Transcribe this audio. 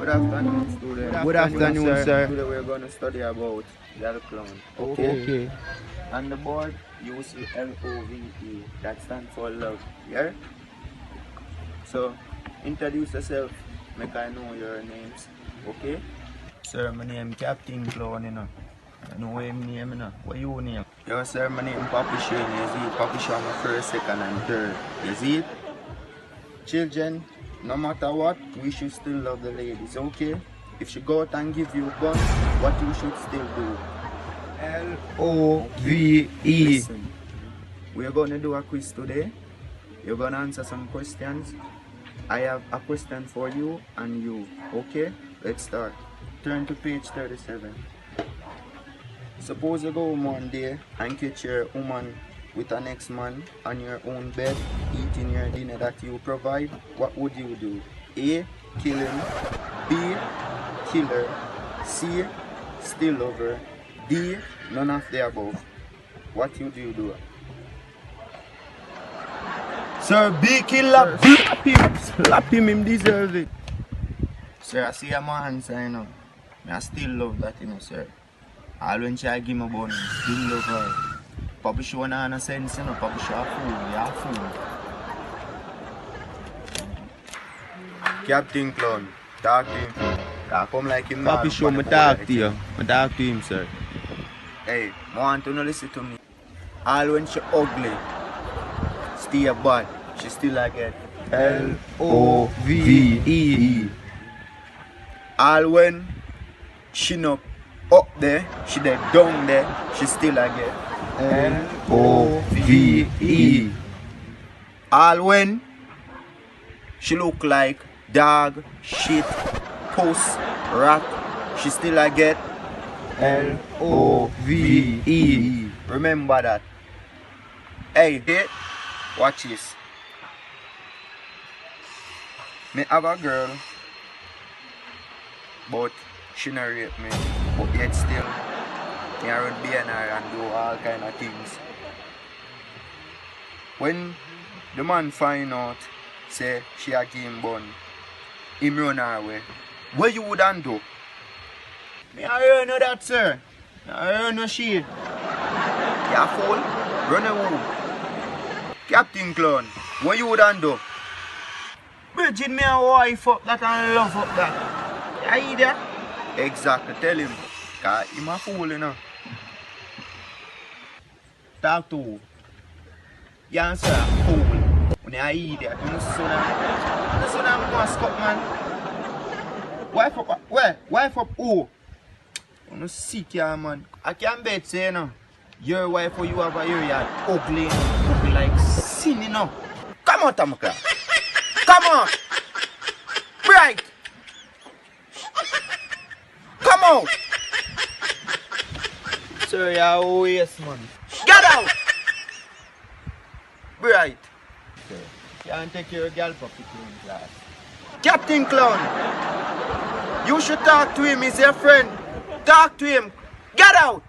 Good afternoon, students. Good afternoon, sir. Today we're going to study about the clown. Okay. On the board, you see LOVE. That stands for love. Yeah? So, introduce yourself. Make I know your names. Okay? Sir, my name Captain Clown, you know. I know what your name, you know. What your name? Yo, sir, my name Papi Shane. You see, Papi Shane my first, second, and third. You see it? Children, no matter what, we should still love the ladies, okay? If she go out and give you a gun, what you should still do? LOVE. Listen, we're going to do a quiz today. You're going to answer some questions. I have a question for you and you, okay? Let's start. Turn to page 37. Suppose you go home one day and catch your woman with the next man on your own bed, eating your dinner that you provide. What would you do? A. Kill him. B. Kill her. C. Still love her. D. None of the above. What would you do? Sir, B killer. Slap him, deserve it. Sir, I see my answer, you know. I still love that, you know, sir. All when she give me bone, still love her. Papi show no sense, you know. Papi show a fool, you a fool. Captain Clown, talk to him. Talk come like him. Papi show me talk to you. I talk to him, sir. Hey, I want to listen to me. All when she ugly, still bad, she still like it. LOVE. All when she not up there, she there down there, she still like it. LOVE. All when she look like dog, shit, puss, rat, she still I get. LOVE. Remember that. Hey, watch this. Me have a girl, but she not rape me. But yet still, me I run behind her and do all kind of things. When the man find out, say she a game bun, him run her away. What you would do? Me I heard no that, sir. I heard no shit. You a fool? Run away. Captain Clown, what you would do? Bridget me a wife up that and love up that. You hear that? Exactly, tell him. Cause him a fool, you know. Talk to who? You answer a fool. When you hear that, you son of mascot, man. Wife up, where? Wife up who? You sick, yeah, man. I can't bet, say, you know. Your wife or you have a year, you're ugly, ugly like sin, you know. Come on, Tamaka. Come on. Bright. Come out. Sir, you're always, man. Get out. Bright. Okay. Can't take your girl for picking in class. Captain Clown. You should talk to him, he's your friend. Talk to him. Get out.